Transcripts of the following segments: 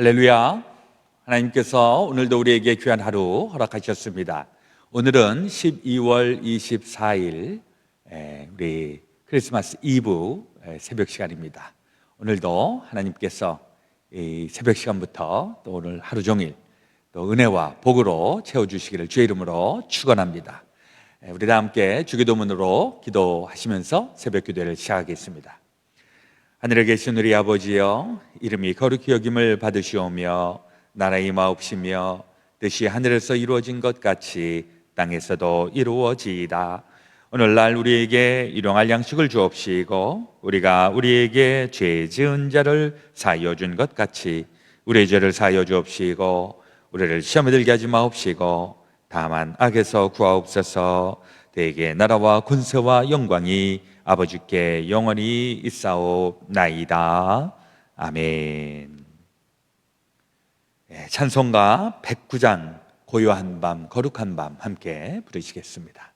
할렐루야. 하나님께서 오늘도 우리에게 귀한 하루 허락하셨습니다. 오늘은 12월 24일 우리 크리스마스 이브 새벽 시간입니다. 오늘도 하나님께서 이 새벽 시간부터 또 오늘 하루 종일 또 은혜와 복으로 채워주시기를 주의 이름으로 축원합니다. 우리 다 함께 주기도문으로 기도하시면서 새벽 기도를 시작하겠습니다. 하늘에 계신 우리 아버지여, 이름이 거룩히 여김을 받으시오며 나라의 임하옵시며 뜻이 하늘에서 이루어진 것 같이 땅에서도 이루어지이다. 오늘날 우리에게 일용할 양식을 주옵시고 우리가 우리에게 죄 지은 자를 사하여 준 것 같이 우리의 죄를 사하여 주옵시고 우리를 시험에 들게 하지 마옵시고 다만 악에서 구하옵소서. 대개 나라와 권세와 영광이 아버지께 영원히 있사옵나이다. 아멘. 찬송가 109장 고요한 밤 거룩한 밤 함께 부르시겠습니다.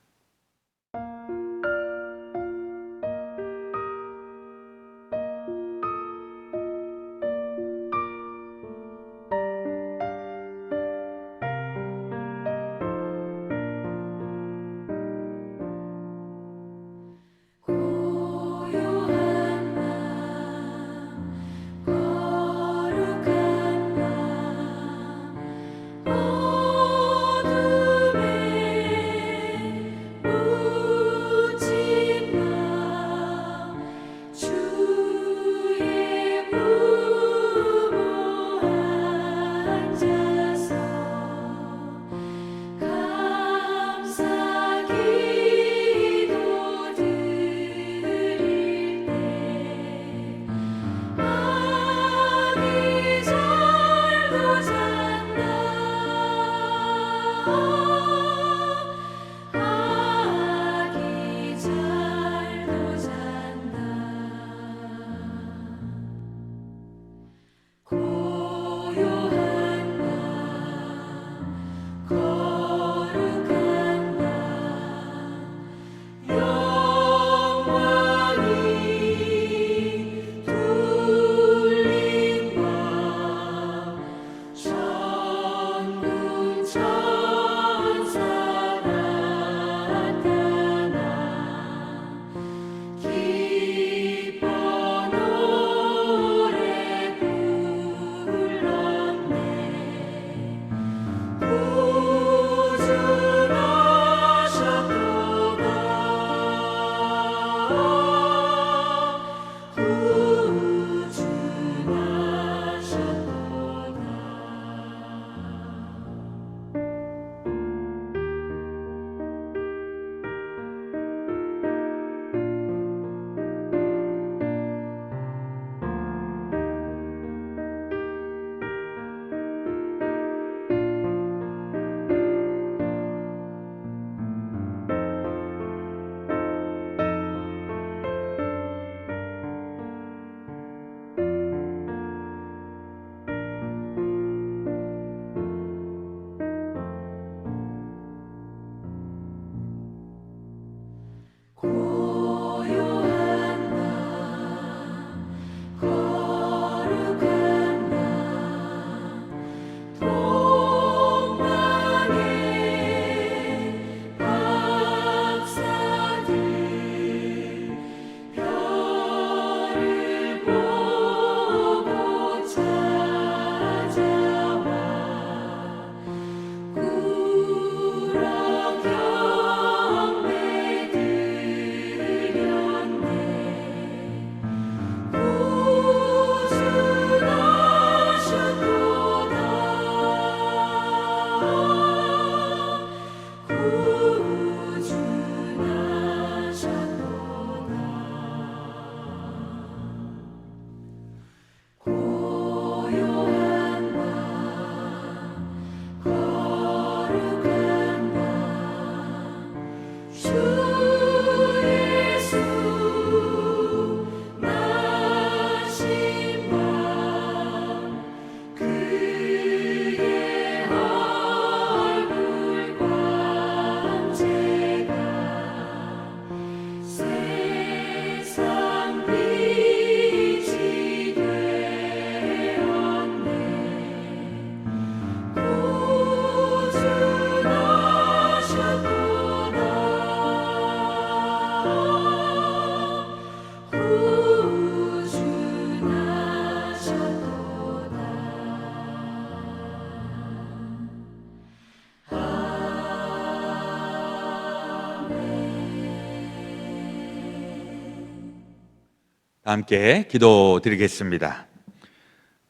함께 기도드리겠습니다.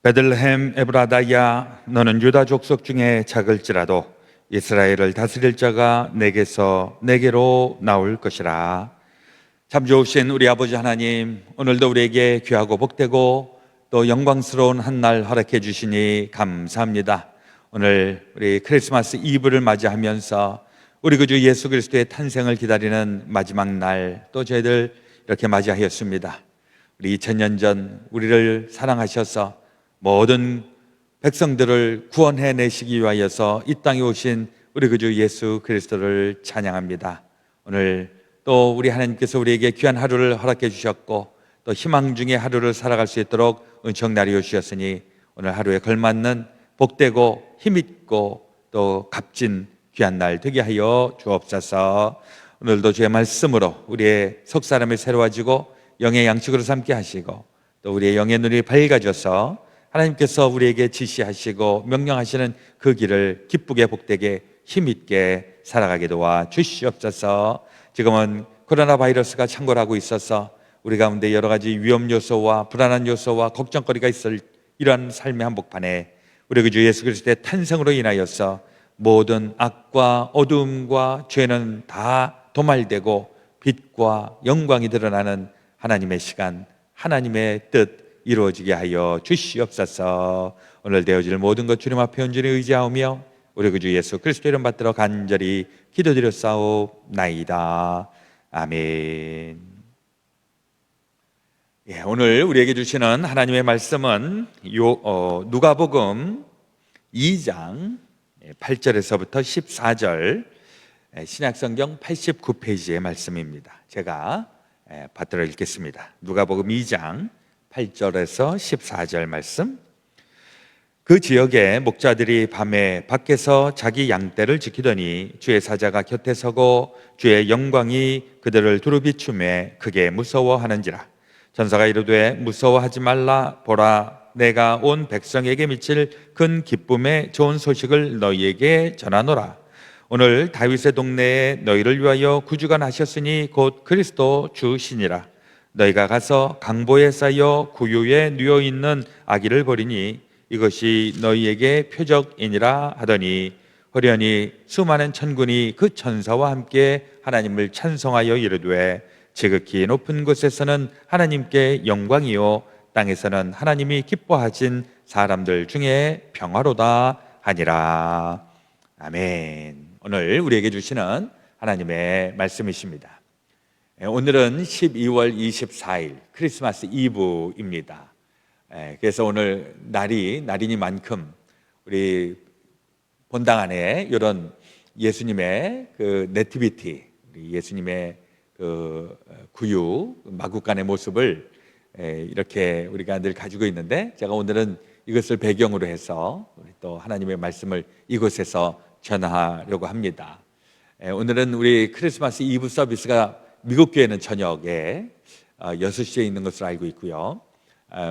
베들레헴 에브라다야, 너는 유다 족속 중에 작을지라도 이스라엘을 다스릴 자가 내게로 나올 것이라. 참 좋으신 우리 아버지 하나님, 오늘도 우리에게 귀하고 복되고 또 영광스러운 한 날 허락해 주시니 감사합니다. 오늘 우리 크리스마스 이브를 맞이하면서 우리 구주 예수 그리스도의 탄생을 기다리는 마지막 날, 또 저희들 이렇게 맞이하였습니다. 우리 2000년 전 우리를 사랑하셔서 모든 백성들을 구원해내시기 위하여서 이 땅에 오신 우리 구주 예수 그리스도를 찬양합니다. 오늘 또 우리 하나님께서 우리에게 귀한 하루를 허락해 주셨고 또 희망 중의 하루를 살아갈 수 있도록 은총 나리여 주셨으니 오늘 하루에 걸맞는 복되고 힘있고 또 값진 귀한 날 되게 하여 주옵소서. 오늘도 주의 말씀으로 우리의 속사람이 새로워지고 영의 양식으로 삼게 하시고 또 우리의 영의 눈이 밝아져서 하나님께서 우리에게 지시하시고 명령하시는 그 길을 기쁘게 복되게 힘있게 살아가게 도와 주시옵소서. 지금은 코로나 바이러스가 창궐하고 있어서 우리 가운데 여러 가지 위험 요소와 불안한 요소와 걱정거리가 있을 이러한 삶의 한복판에 우리 주 예수 그리스도의 탄생으로 인하여서 모든 악과 어두움과 죄는 다 도말되고 빛과 영광이 드러나는 하나님의 시간, 하나님의 뜻 이루어지게 하여 주시옵소서. 오늘 되어질 모든 것 주님 앞에 온전히 의지하오며 우리 구주 예수 그리스도 이름 받들어 간절히 기도드렸사옵나이다. 아멘. 오늘 우리에게 주시는 하나님의 말씀은 누가복음 2장 8절에서부터 14절 신약성경 89페이지의 말씀입니다. 제가 받들어 읽겠습니다. 누가복음 2장 8절에서 14절 말씀. 그 지역의 목자들이 밤에 밖에서 자기 양떼를 지키더니 주의 사자가 곁에 서고 주의 영광이 그들을 두루 비추매 크게 무서워하는지라. 전사가 이르되 무서워하지 말라. 보라, 내가 온 백성에게 미칠 큰 기쁨의 좋은 소식을 너희에게 전하노라. 오늘 다윗의 동네에 너희를 위하여 구주가 나셨으니 곧 그리스도 주시니라. 너희가 가서 강보에 쌓여 구유에 누워 있는 아기를 보리니 이것이 너희에게 표적이니라 하더니 호련히 수많은 천군이 그 천사와 함께 하나님을 찬송하여 이르되 지극히 높은 곳에서는 하나님께 영광이요 땅에서는 하나님이 기뻐하신 사람들 중에 평화로다 하니라. 아멘. 오늘 우리에게 주시는 하나님의 말씀이십니다. 오늘은 12월 24일 크리스마스 이브입니다. 그래서 오늘 날이니만큼 우리 본당 안에 이런 예수님의 그 네티비티, 예수님의 그 구유 마구간의 모습을 이렇게 우리가 늘 가지고 있는데, 제가 오늘은 이것을 배경으로 해서 또 하나님의 말씀을 이곳에서 전하려고 합니다. 오늘은 우리 크리스마스 이브 서비스가 미국 교회는 저녁에 6시에 있는 것으로 알고 있고요.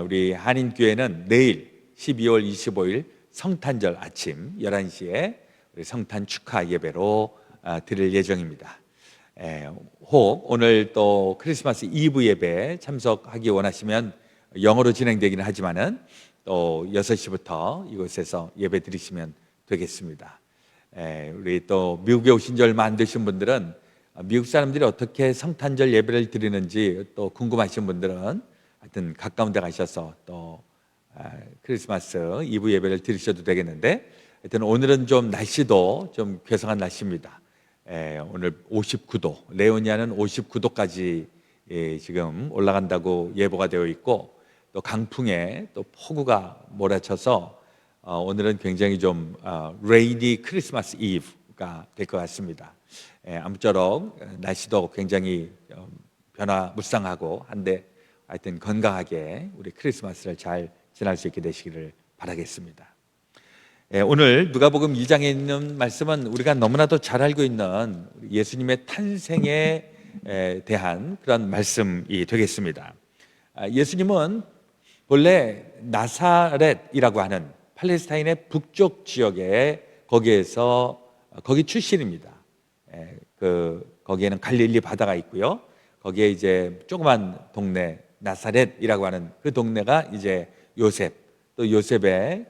우리 한인교회는 내일 12월 25일 성탄절 아침 11시에 우리 성탄 축하 예배로 드릴 예정입니다. 혹 오늘 또 크리스마스 이브 예배 참석하기 원하시면 영어로 진행되기는 하지만은 또 6시부터 이곳에서 예배 드리시면 되겠습니다. 우리 또 미국에 오신 지 얼마 안 되신 분들은 미국 사람들이 어떻게 성탄절 예배를 드리는지 또 궁금하신 분들은 하여튼 가까운 데 가셔서 또 크리스마스 이브 예배를 드리셔도 되겠는데, 하여튼 오늘은 좀 날씨도 좀 괴상한 날씨입니다. 오늘 59도, 레오니아는 59도까지 지금 올라간다고 예보가 되어 있고, 또 강풍에 또 폭우가 몰아쳐서 오늘은 굉장히 좀 레이니 크리스마스 이브가 될 것 같습니다. 아무쪼록 날씨도 굉장히 변화무쌍하고 한데 하여튼 건강하게 우리 크리스마스를 잘 지날 수 있게 되시기를 바라겠습니다. 오늘 누가복음 2장에 있는 말씀은 우리가 너무나도 잘 알고 있는 예수님의 탄생에 대한 그런 말씀이 되겠습니다. 예수님은 본래 나사렛이라고 하는 팔레스타인의 북쪽 지역에 거기 출신입니다. 거기에는 갈릴리 바다가 있고요. 거기에 이제 조그만 동네 나사렛이라고 하는 그 동네가 이제 요셉, 또 요셉의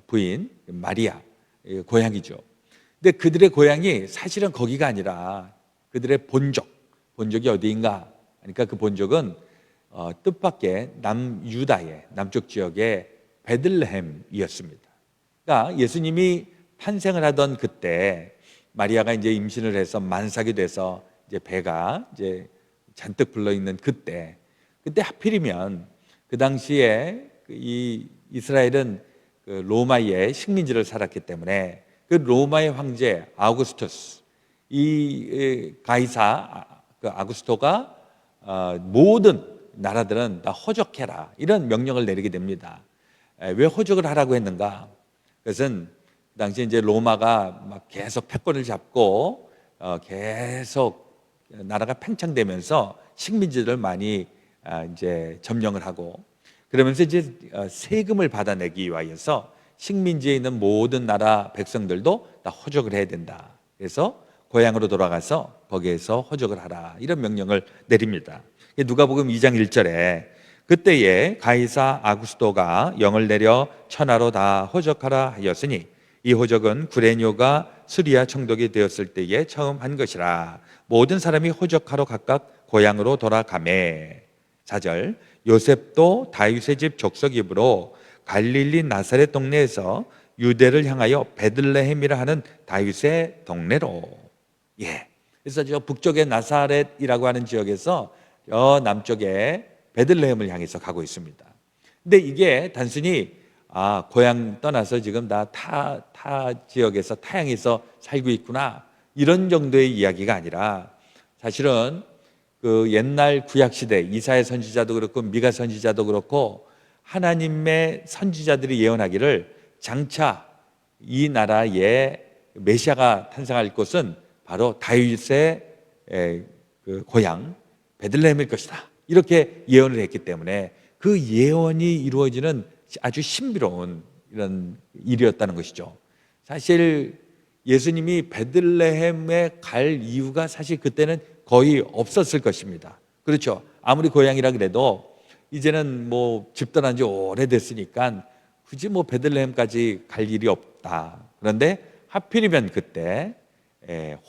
부인 마리아 고향이죠. 근데 그들의 고향이 사실은 거기가 아니라 그들의 본족이 어디인가? 그러니까 그 본족은 뜻밖의 남유다의 남쪽 지역의 베들레헴이었습니다. 그러니까 예수님이 탄생을 하던 그때 마리아가 이제 임신을 해서 만삭이 돼서 이제 배가 이제 잔뜩 불러 있는 그때 하필이면 그 당시에 이 이스라엘은 그 로마의 식민지를 살았기 때문에 그 로마의 황제 아우구스투스 이 가이사 그 아구스토가 모든 나라들은 다 호적해라 이런 명령을 내리게 됩니다. 왜 호적을 하라고 했는가? 그것은 그 당시 이제 로마가 막 계속 패권을 잡고 계속 나라가 팽창되면서 식민지를 많이 이제 점령을 하고 그러면서 이제 세금을 받아내기 위하여서 식민지에 있는 모든 나라 백성들도 다 호적을 해야 된다. 그래서 고향으로 돌아가서 거기에서 호적을 하라 이런 명령을 내립니다. 누가복음 2장 1절에 그때에 가이사 아구스토가 영을 내려 천하로 다 호적하라 하였으니 이 호적은 구레뇨가 수리아 총독이 되었을 때에 처음 한 것이라. 모든 사람이 호적하러 각각 고향으로 돌아가매. 4절 요셉도 다윗의 집 족속이므로 갈릴리 나사렛 동네에서 유대를 향하여 베들레헴이라 하는 다윗의 동네로. 그래서 저 북쪽의 나사렛이라고 하는 지역에서 남쪽에 베들레헴을 향해서 가고 있습니다. 근데 이게 단순히 고향 떠나서 지금 타 지역에서 타향에서 살고 있구나 이런 정도의 이야기가 아니라 사실은 그 옛날 구약 시대 이사야 선지자도 그렇고 미가 선지자도 그렇고 하나님의 선지자들이 예언하기를 장차 이 나라에 메시아가 탄생할 곳은 바로 다윗의 그 고향 베들레헴일 것이다 이렇게 예언을 했기 때문에 그 예언이 이루어지는 아주 신비로운 이런 일이었다는 것이죠. 사실 예수님이 베들레헴에 갈 이유가 사실 그때는 거의 없었을 것입니다. 그렇죠. 아무리 고향이라 그래도 이제는 뭐 집 떠난 지 오래됐으니까 굳이 뭐 베들레헴까지 갈 일이 없다. 그런데 하필이면 그때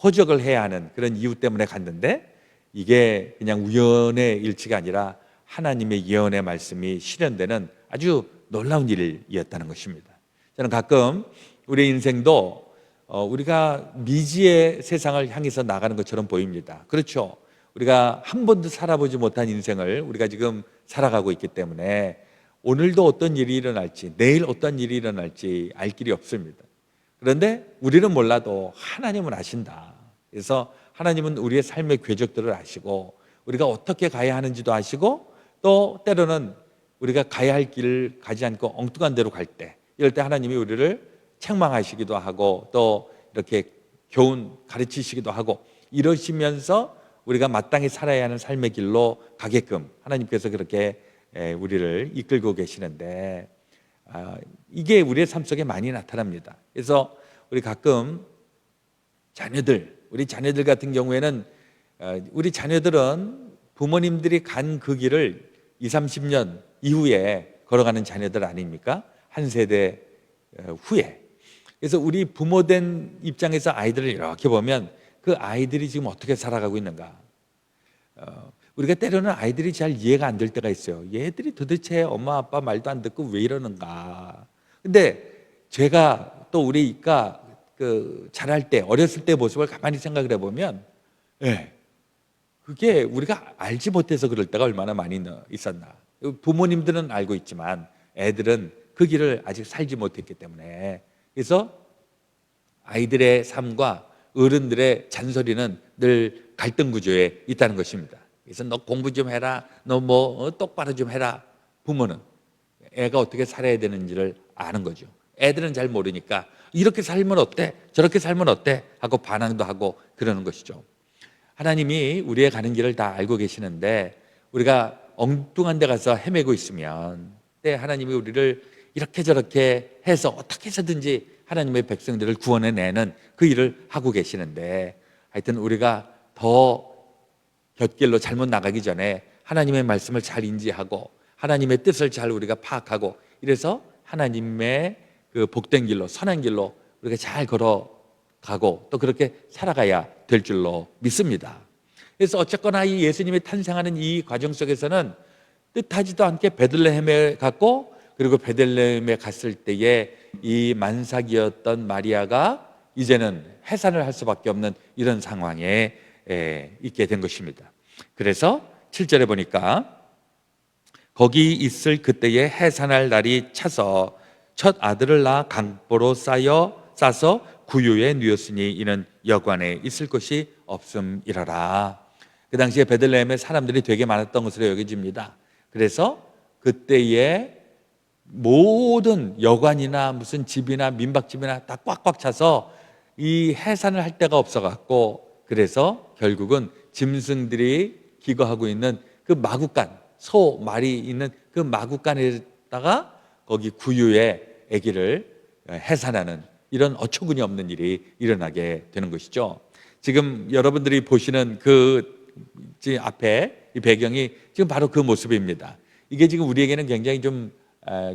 호적을 해야 하는 그런 이유 때문에 갔는데 이게 그냥 우연의 일치가 아니라 하나님의 예언의 말씀이 실현되는 아주 놀라운 일이었다는 것입니다. 저는 가끔 우리 인생도 우리가 미지의 세상을 향해서 나가는 것처럼 보입니다. 그렇죠. 우리가 한 번도 살아보지 못한 인생을 우리가 지금 살아가고 있기 때문에 오늘도 어떤 일이 일어날지 내일 어떤 일이 일어날지 알 길이 없습니다. 그런데 우리는 몰라도 하나님은 아신다. 그래서 하나님은 우리의 삶의 궤적들을 아시고 우리가 어떻게 가야 하는지도 아시고 또 때로는 우리가 가야 할 길을 가지 않고 엉뚱한 데로 갈 때 이럴 때 하나님이 우리를 책망하시기도 하고 또 이렇게 교훈 가르치시기도 하고 이러시면서 우리가 마땅히 살아야 하는 삶의 길로 가게끔 하나님께서 그렇게 우리를 이끌고 계시는데 이게 우리의 삶 속에 많이 나타납니다. 그래서 우리 가끔 우리 자녀들 같은 경우에는 우리 자녀들은 부모님들이 간 그 길을 20, 30년 이후에 걸어가는 자녀들 아닙니까? 한 세대 후에. 그래서 우리 부모된 입장에서 아이들을 이렇게 보면 그 아이들이 지금 어떻게 살아가고 있는가. 우리가 때로는 아이들이 잘 이해가 안 될 때가 있어요. 얘들이 도대체 엄마 아빠 말도 안 듣고 왜 이러는가. 근데 제가 또 우리가 그 자랄 때 어렸을 때 모습을 가만히 생각을 해보면 그게 우리가 알지 못해서 그럴 때가 얼마나 많이 있었나. 부모님들은 알고 있지만 애들은 그 길을 아직 살지 못했기 때문에 그래서 아이들의 삶과 어른들의 잔소리는 늘 갈등 구조에 있다는 것입니다. 그래서 너 공부 좀 해라, 너 뭐 똑바로 좀 해라. 부모는 애가 어떻게 살아야 되는지를 아는 거죠. 애들은 잘 모르니까 이렇게 살면 어때? 저렇게 살면 어때? 하고 반항도 하고 그러는 것이죠. 하나님이 우리의 가는 길을 다 알고 계시는데 우리가 엉뚱한 데 가서 헤매고 있으면 하나님이 우리를 이렇게 저렇게 해서 어떻게 해서든지 하나님의 백성들을 구원해내는 그 일을 하고 계시는데 하여튼 우리가 더 곁길로 잘못 나가기 전에 하나님의 말씀을 잘 인지하고 하나님의 뜻을 잘 우리가 파악하고 이래서 하나님의 그 복된 길로 선한 길로 우리가 잘 걸어가고 또 그렇게 살아가야 될 줄로 믿습니다. 그래서 어쨌거나 이 예수님이 탄생하는 이 과정 속에서는 뜻하지도 않게 베들레헴에 갔고 그리고 베들레헴에 갔을 때에 이 만삭이었던 마리아가 이제는 해산을 할 수밖에 없는 이런 상황에 있게 된 것입니다. 그래서 7절에 보니까 거기 있을 그때에 해산할 날이 차서 첫 아들을 낳아 강보로 싸서 구유에 누였으니 이는 여관에 있을 곳이 없음이라라. 그 당시에 베들레헴에 사람들이 되게 많았던 것으로 여겨집니다. 그래서 그때에 모든 여관이나 무슨 집이나 민박집이나 다 꽉꽉 차서 이 해산을 할 데가 없어갖고 그래서 결국은 짐승들이 기거하고 있는 그 마구간, 소, 말이 있는 그 마구간에다가 거기 구유에 아기를 해산하는 이런 어처구니 없는 일이 일어나게 되는 것이죠. 지금 여러분들이 보시는 그 앞에 이 배경이 지금 바로 그 모습입니다. 이게 지금 우리에게는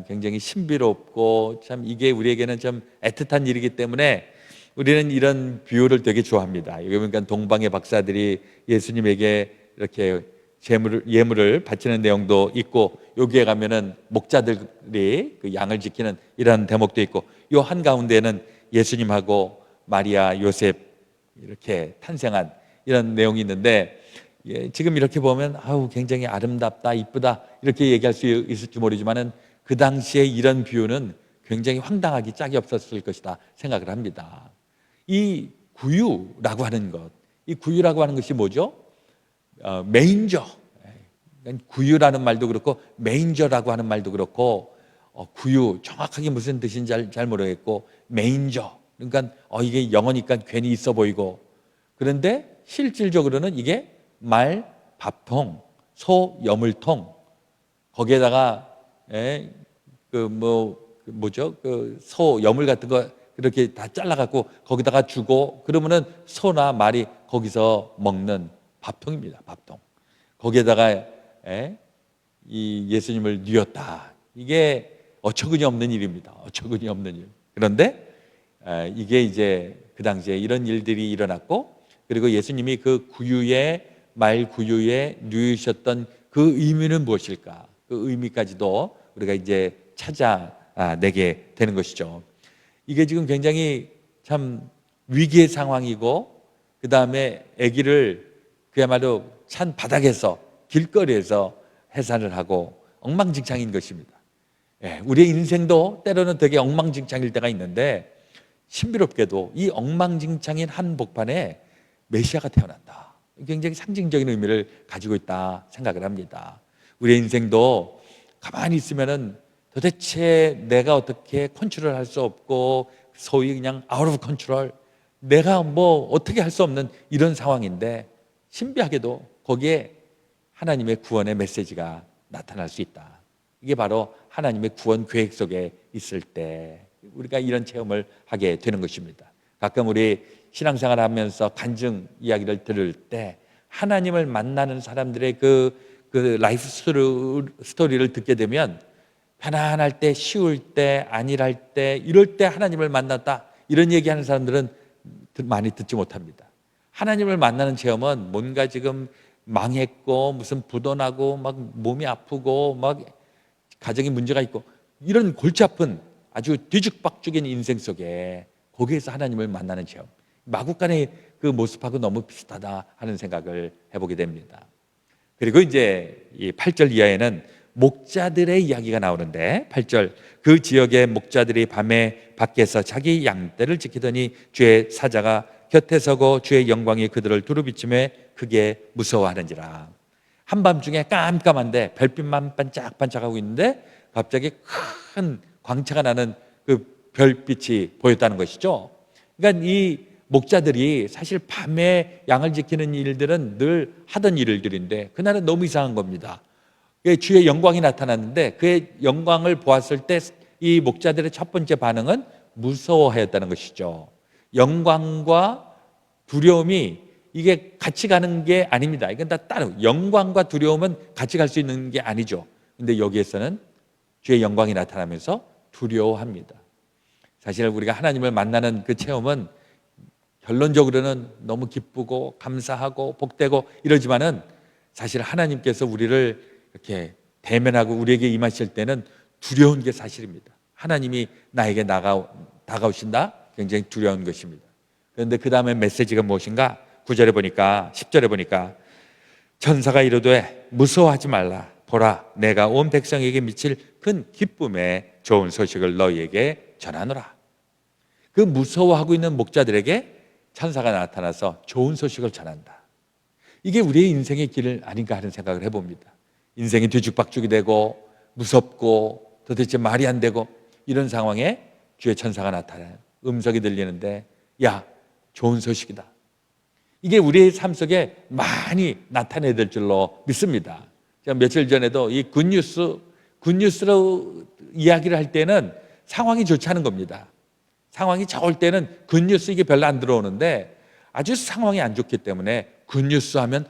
굉장히 신비롭고 참 이게 우리에게는 좀 애틋한 일이기 때문에 우리는 이런 비유를 되게 좋아합니다. 여기 보니까 동방의 박사들이 예수님에게 이렇게 예물을 바치는 내용도 있고 여기에 가면은 목자들이 그 양을 지키는 이런 대목도 있고 요 한가운데는 예수님하고 마리아, 요셉 이렇게 탄생한 이런 내용이 있는데 지금 이렇게 보면 굉장히 아름답다, 이쁘다 이렇게 얘기할 수 있을지 모르지만은 그 당시에 이런 비유는 굉장히 황당하기 짝이 없었을 것이다 생각을 합니다. 이 구유라고 하는 것, 이 구유라고 하는 것이 뭐죠? 메인저. 구유라는 말도 그렇고 메인저라고 하는 말도 그렇고 구유 정확하게 무슨 뜻인지 잘 모르겠고 메인저 그러니까 이게 영어니까 괜히 있어 보이고 그런데 실질적으로는 이게 말 밥통, 소 여물통 거기에다가 소 여물 같은 거 이렇게 다 잘라갖고 거기다가 주고 그러면은 소나 말이 거기서 먹는 밥통입니다. 밥통. 거기에다가 이 예수님을 뉘었다. 이게 어처구니 없는 일입니다. 어처구니 없는 일. 그런데 이게 이제 그 당시에 이런 일들이 일어났고 그리고 예수님이 그 말 구유에 누이셨던 그 의미는 무엇일까? 그 의미까지도 우리가 이제 찾아내게 되는 것이죠. 이게 지금 굉장히 참 위기의 상황이고 그 다음에 아기를 그야말로 산 바닥에서 길거리에서 해산을 하고 엉망진창인 것입니다. 우리의 인생도 때로는 되게 엉망진창일 때가 있는데 신비롭게도 이 엉망진창인 한복판에 메시아가 태어난다. 굉장히 상징적인 의미를 가지고 있다 생각을 합니다. 우리의 인생도 가만히 있으면은 도대체 내가 어떻게 컨트롤할 수 없고 소위 그냥 out of control 내가 뭐 어떻게 할 수 없는 이런 상황인데 신비하게도 거기에 하나님의 구원의 메시지가 나타날 수 있다. 이게 바로 하나님의 구원 계획 속에 있을 때 우리가 이런 체험을 하게 되는 것입니다. 가끔 우리 신앙생활 하면서 간증 이야기를 들을 때 하나님을 만나는 사람들의 그 라이프 스토리를 듣게 되면 편안할 때, 쉬울 때, 안일할 때 이럴 때 하나님을 만났다 이런 얘기하는 사람들은 많이 듣지 못합니다. 하나님을 만나는 체험은 뭔가 지금 망했고 무슨 부도나고 막 몸이 아프고 막 가정에 문제가 있고 이런 골치 아픈 아주 뒤죽박죽인 인생 속에 거기에서 하나님을 만나는 체험 마구간의 그 모습하고 너무 비슷하다 하는 생각을 해보게 됩니다. 그리고 이제 이 8절 이하에는 목자들의 이야기가 나오는데 8절 그 지역의 목자들이 밤에 밖에서 자기 양떼를 지키더니 주의 사자가 곁에 서고 주의 영광이 그들을 두루비침에 크게 무서워하는지라. 한밤중에 깜깜한데 별빛만 반짝반짝하고 있는데 갑자기 큰 광채가 나는 그 별빛이 보였다는 것이죠. 그러니까 이 목자들이 사실 밤에 양을 지키는 일들은 늘 하던 일들인데 그날은 너무 이상한 겁니다. 주의 영광이 나타났는데 그의 영광을 보았을 때 이 목자들의 첫 번째 반응은 무서워하였다는 것이죠. 영광과 두려움이 이게 같이 가는 게 아닙니다. 이건 다 따로 영광과 두려움은 같이 갈 수 있는 게 아니죠. 근데 여기에서는 주의 영광이 나타나면서 두려워합니다. 사실 우리가 하나님을 만나는 그 체험은 결론적으로는 너무 기쁘고 감사하고 복되고 이러지만은 사실 하나님께서 우리를 이렇게 대면하고 우리에게 임하실 때는 두려운 게 사실입니다. 하나님이 나에게 다가오신다? 굉장히 두려운 것입니다. 그런데 그 다음에 메시지가 무엇인가? 9절에 보니까 10절에 보니까 천사가 이르되 무서워하지 말라. 보라, 내가 온 백성에게 미칠 큰 기쁨의 좋은 소식을 너희에게 전하노라. 그 무서워하고 있는 목자들에게 천사가 나타나서 좋은 소식을 전한다. 이게 우리의 인생의 길 아닌가 하는 생각을 해봅니다. 인생이 뒤죽박죽이 되고 무섭고 도대체 말이 안 되고 이런 상황에 주의 천사가 나타나요. 음성이 들리는데 야, 좋은 소식이다. 이게 우리의 삶 속에 많이 나타내야 될 줄로 믿습니다. 제가 며칠 전에도 이 굿뉴스로 이야기를 할 때는 상황이 좋지 않은 겁니다. 상황이 좋을 때는 굿뉴스 이게 별로 안 들어오는데 아주 상황이 안 좋기 때문에 굿뉴스 하면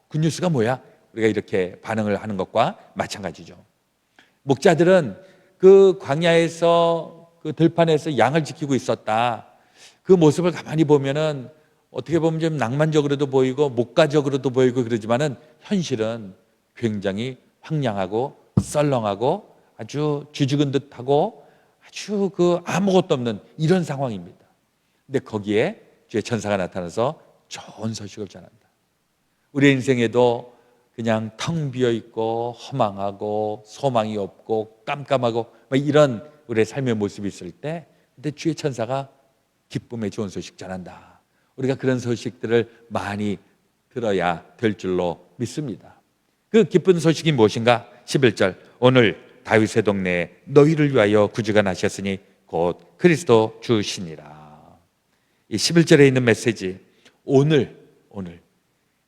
굿뉴스가 뭐야? 우리가 이렇게 반응을 하는 것과 마찬가지죠. 목자들은 그 광야에서 그 들판에서 양을 지키고 있었다. 그 모습을 가만히 보면은 어떻게 보면 좀 낭만적으로도 보이고 목가적으로도 보이고 그러지만은 현실은 굉장히 황량하고 썰렁하고 아주 쥐죽은 듯하고 아주 아무것도 없는 이런 상황입니다. 근데 거기에 주의 천사가 나타나서 좋은 소식을 전한다. 우리 인생에도 그냥 텅 비어 있고 허망하고 소망이 없고 깜깜하고 이런 우리의 삶의 모습이 있을 때 근데 주의 천사가 기쁨의 좋은 소식 전한다. 우리가 그런 소식들을 많이 들어야 될 줄로 믿습니다. 그 기쁜 소식이 무엇인가? 11절 오늘 다윗의 동네에 너희를 위하여 구주가 나셨으니 곧 그리스도 주시니라. 이 11절에 있는 메시지 오늘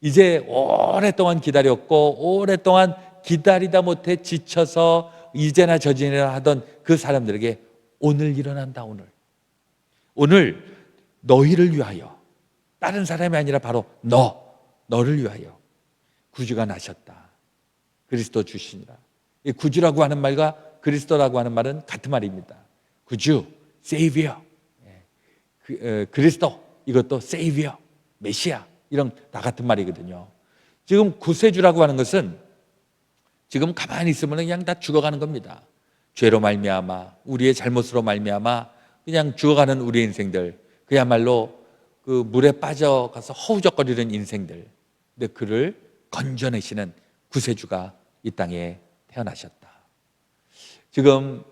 이제 오랫동안 기다렸고 오랫동안 기다리다 못해 지쳐서 이제나 저제나 하던 그 사람들에게 오늘 일어난다. 오늘 너희를 위하여 다른 사람이 아니라 바로 너를 위하여 구주가 나셨다. 그리스도 주시니라. 이 구주라고 하는 말과 그리스도라고 하는 말은 같은 말입니다. 구주, 세이비어, 그리스도 이것도 세이비어, 메시아 이런 다 같은 말이거든요. 지금 구세주라고 하는 것은 지금 가만히 있으면 그냥 다 죽어가는 겁니다. 죄로 말미암아 우리의 잘못으로 말미암아 그냥 죽어가는 우리의 인생들 그야말로 그 물에 빠져가서 허우적거리는 인생들 근데 그를 건져내시는 구세주가 이 땅에 태어나셨다. 지금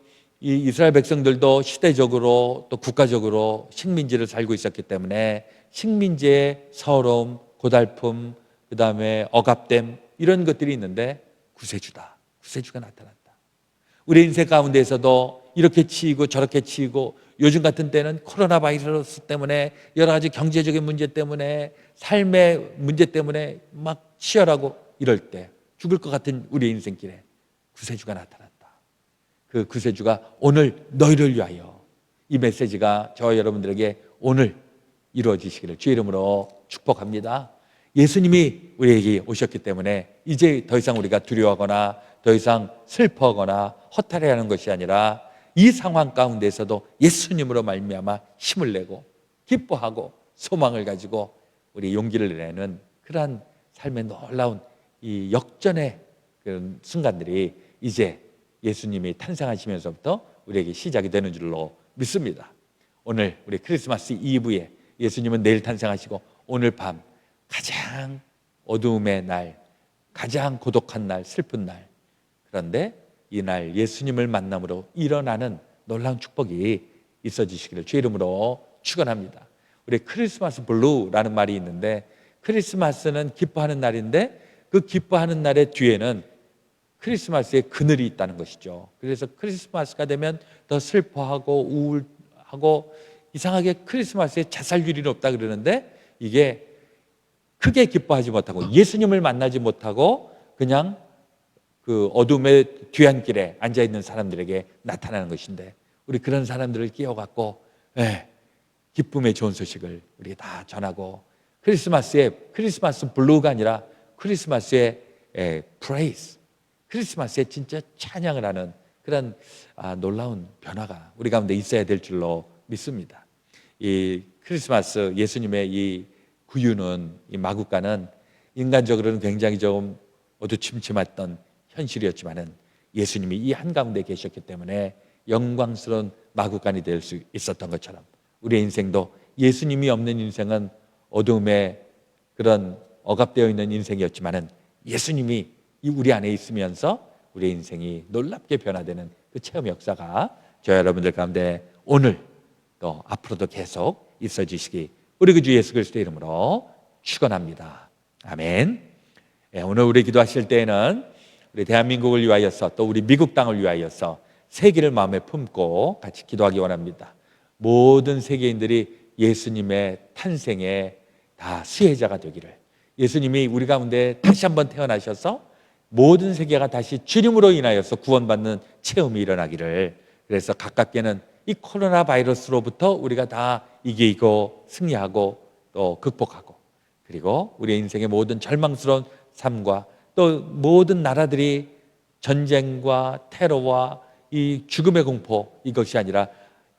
이 이스라엘 백성들도 시대적으로 또 국가적으로 식민지를 살고 있었기 때문에 식민지의 서러움, 고달픔, 그 다음에 억압됨 이런 것들이 있는데 구세주가 나타났다. 우리 인생 가운데에서도 이렇게 치이고 저렇게 치이고 요즘 같은 때는 코로나 바이러스 때문에 여러 가지 경제적인 문제 때문에 삶의 문제 때문에 막 치열하고 이럴 때 죽을 것 같은 우리 인생길에 구세주가 나타났다. 그 구세주가 오늘 너희를 위하여 이 메시지가 저와 여러분들에게 오늘 이루어지시기를 주의 이름으로 축복합니다. 예수님이 우리에게 오셨기 때문에 이제 더 이상 우리가 두려워하거나 더 이상 슬퍼하거나 허탈해하는 것이 아니라 이 상황 가운데서도 예수님으로 말미암아 힘을 내고 기뻐하고 소망을 가지고 우리 용기를 내는 그러한 삶의 놀라운 이 역전의 그런 순간들이 이제 예수님이 탄생하시면서부터 우리에게 시작이 되는 줄로 믿습니다. 오늘 우리 크리스마스 이브에 예수님은 내일 탄생하시고 오늘 밤 가장 어두움의 날, 가장 고독한 날, 슬픈 날 그런데 이날 예수님을 만남으로 일어나는 놀라운 축복이 있어지시기를 주의 이름으로 축원합니다. 우리 크리스마스 블루라는 말이 있는데 크리스마스는 기뻐하는 날인데 그 기뻐하는 날의 뒤에는 크리스마스의 그늘이 있다는 것이죠. 그래서 크리스마스가 되면 더 슬퍼하고 우울하고 이상하게 크리스마스에 자살률이 높다 그러는데 이게 크게 기뻐하지 못하고 예수님을 만나지 못하고 그냥 그 어둠의 뒤안길에 앉아있는 사람들에게 나타나는 것인데 우리 그런 사람들을 끼워갖고 기쁨의 좋은 소식을 우리가 다 전하고 크리스마스 블루가 아니라 크리스마스의 프레이즈, 크리스마스에 진짜 찬양을 하는 그런 놀라운 변화가 우리 가운데 있어야 될 줄로 믿습니다. 이 크리스마스 예수님의 이 구유는, 이 마구간은 인간적으로는 굉장히 좀 어두침침했던 현실이었지만은 예수님이 이 한가운데 계셨기 때문에 영광스러운 마구간이 될 수 있었던 것처럼 우리의 인생도 예수님이 없는 인생은 어둠에 그런 억압되어 있는 인생이었지만은 예수님이 우리 안에 있으면서 우리의 인생이 놀랍게 변화되는 그 체험 역사가 저와 여러분들 가운데 오늘 또 앞으로도 계속 있어지시기 우리 그 주 예수 그리스도의 이름으로 축원합니다. 아멘. 오늘 우리 기도하실 때에는 우리 대한민국을 위하여서 또 우리 미국 땅을 위하여서 세계를 마음에 품고 같이 기도하기 원합니다. 모든 세계인들이 예수님의 탄생에 다 수혜자가 되기를, 예수님이 우리 가운데 다시 한번 태어나셔서 모든 세계가 다시 주님으로 인하여서 구원받는 체험이 일어나기를, 그래서 가깝게는 이 코로나 바이러스로부터 우리가 다 이기고 승리하고 또 극복하고, 그리고 우리의 인생의 모든 절망스러운 삶과 또 모든 나라들이 전쟁과 테러와 이 죽음의 공포, 이것이 아니라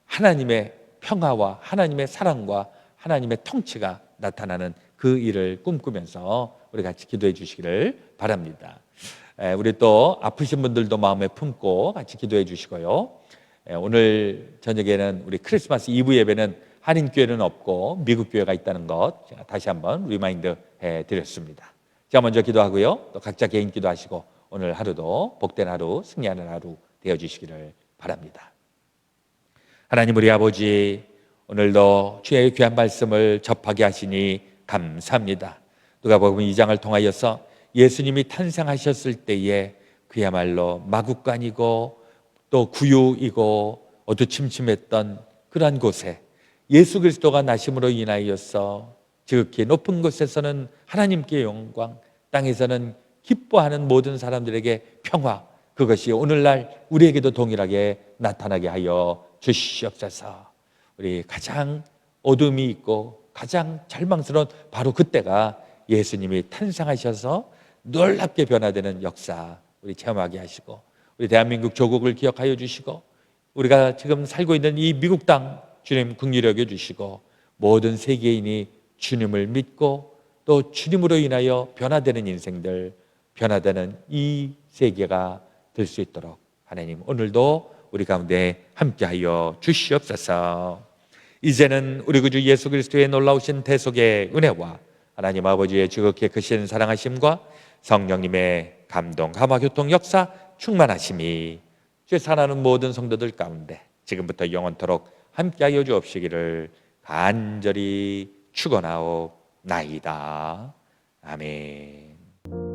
하나님의 평화와 하나님의 사랑과 하나님의 통치가 나타나는 그 일을 꿈꾸면서 우리 같이 기도해 주시기를 바랍니다. 우리 또 아프신 분들도 마음에 품고 같이 기도해 주시고요. 오늘 저녁에는 우리 크리스마스 이브 예배는 한인교회는 없고 미국 교회가 있다는 것 다시 한번 리마인드 해드렸습니다. 제가 먼저 기도하고요, 또 각자 개인 기도하시고 오늘 하루도 복된 하루, 승리하는 하루 되어주시기를 바랍니다. 하나님 우리 아버지, 오늘도 주의 귀한 말씀을 접하게 하시니 감사합니다. 누가복음 2장을 통하여서 예수님이 탄생하셨을 때에 그야말로 마구간이고 또 구유이고 어두침침했던 그러한 곳에 예수 그리스도가 나심으로 인하여서 지극히 높은 곳에서는 하나님께 영광, 땅에서는 기뻐하는 모든 사람들에게 평화, 그것이 오늘날 우리에게도 동일하게 나타나게 하여 주시옵소서. 우리 가장 어둠이 있고 가장 절망스러운 바로 그때가 예수님이 탄생하셔서 놀랍게 변화되는 역사 우리 체험하게 하시고, 우리 대한민국 조국을 기억하여 주시고, 우리가 지금 살고 있는 이 미국 땅 주님 긍휼히 여겨 주시고, 모든 세계인이 주님을 믿고 또 주님으로 인하여 변화되는 인생들, 변화되는 이 세계가 될 수 있도록 하나님 오늘도 우리 가운데 함께하여 주시옵소서. 이제는 우리 구주 예수 그리스도의 놀라우신 대속의 은혜와 하나님 아버지의 지극히 크신 사랑하심과 성령님의 감동, 감화, 교통, 역사, 충만하심이 주의 사랑하는 모든 성도들 가운데 지금부터 영원토록 함께하여 주옵시기를 간절히 축원하옵나이다. 아멘.